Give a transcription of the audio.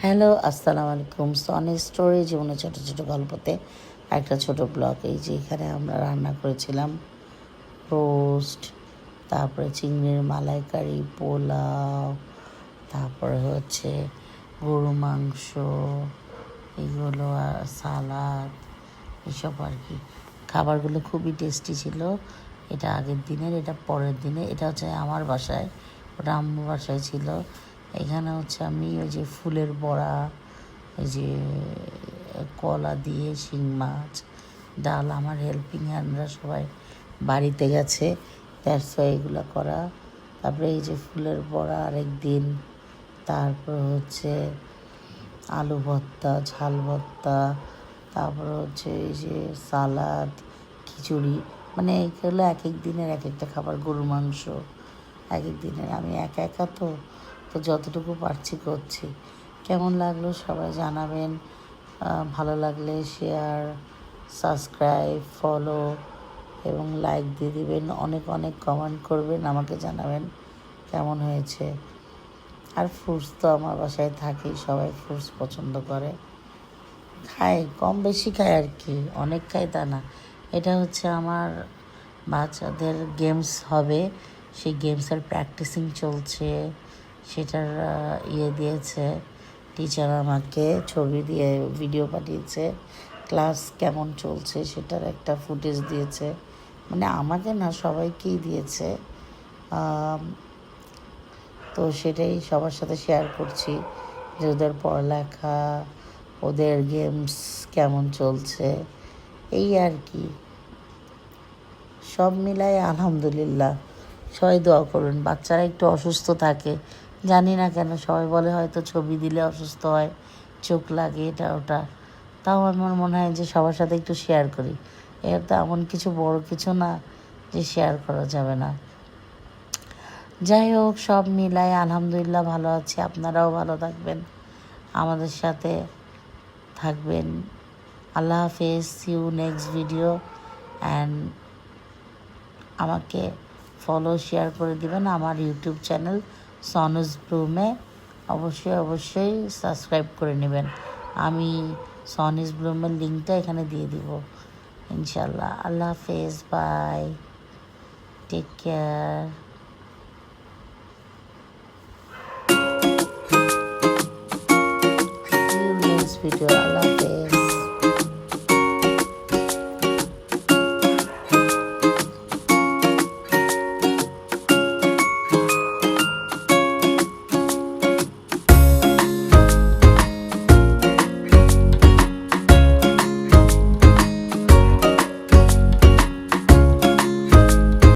Hello, আসসালামু আলাইকুম। Sony story জীবনে ছোট ছোট গল্পতে একটা ছোট ব্লগ। এই যে এখানে আমরা রান্না করেছিলাম রোস্ট, তারপরে চিংড়ির মালাইকারি, পোলাও, তারপরে হচ্ছে গরু মাংস, এইগুলো আর সালাদ, এসব আর কি। খাবারগুলো খুবই টেস্টি ছিল। এটা আগের দিনের, এটা পরের দিনে। এটা হচ্ছে আমার বাসায়, ওটা আম্মুর বাসায় ছিল। এখানে হচ্ছে আমি ওই যে ফুলের বড়া, ওই যে কলা দিয়ে শিং মাছ, ডাল। আমার হেল্পিং হ্যান্ডরা সবাই বাড়িতে গেছে, দ্যাটস ওয়াই এগুলো করা। তারপরে এই যে ফুলের বড়া আরেক দিন, তারপর হচ্ছে আলু ভর্তা, ঝাল ভর্তা, তারপর হচ্ছে এই যে সালাদ, খিচুড়ি। মানে এইগুলো এক এক দিনের এক একটা খাবার। গরুর মাংস এক এক দিনের। আমি একা একা তো যতটুকু পারছি করছি। কেমন লাগলো সবাই জানাবেন। ভালো লাগলে শেয়ার, সাবস্ক্রাইব, ফলো এবং লাইক দিয়ে দিবেন। অনেক অনেক কমেন্ট করবেন, আমাকে জানাবেন কেমন হয়েছে। আর ফ্রুটস তো আমার বাসায় থাকেই, সবাই ফ্রুটস পছন্দ করে, খায়, কম বেশি খায় আর কি, অনেক খায় তা না। এটা হচ্ছে আমার বাচ্চাদের গেমস হবে, সেই গেমসের প্র্যাকটিসিং চলছে। সেটার দিয়েছে টিচার, আমাকে ছবি দিয়ে ভিডিও পাঠিয়েছে, ক্লাস কেমন চলছে সেটার একটা ফুটেজ দিয়েছে। মানে আমাকে না, সবাইকেই দিয়েছে। তো সেটাই সবার সাথে শেয়ার করছি যে ওদের পড়ালেখা, ওদের গেমস কেমন চলছে, এই আর কি। সব মিলাই আলহামদুলিল্লাহ। সবাই দোয়া করুন। বাচ্চারা একটু অসুস্থ থাকে, জানি না কেন। সবাই বলে হয়তো ছবি দিলে অসুস্থ হয়, চোখ লাগে, এটা ওটা। তাও আমার মনে হয় যে সবার সাথে একটু শেয়ার করি। এর তো এমন কিছু বড় কিছু না যে শেয়ার করা যাবে না। যাই হোক, সব মিলাই আলহামদুলিল্লাহ ভালো আছি। আপনারাও ভালো থাকবেন, আমাদের সাথে থাকবেন। আল্লাহ হাফেজ। See you next video. And আমাকে ফলো, শেয়ার করে দিবেন আমার ইউটিউব চ্যানেল সনুজ ব্লুমে। অবশ্যই সাবস্ক্রাইব করে নেবেন। আমি সনিস ব্লুমের লিঙ্কটা এখানে দিয়ে দিব ইনশাল্লাহ। আল্লাহ হাফেজ, bye, take care. See you next video. Allah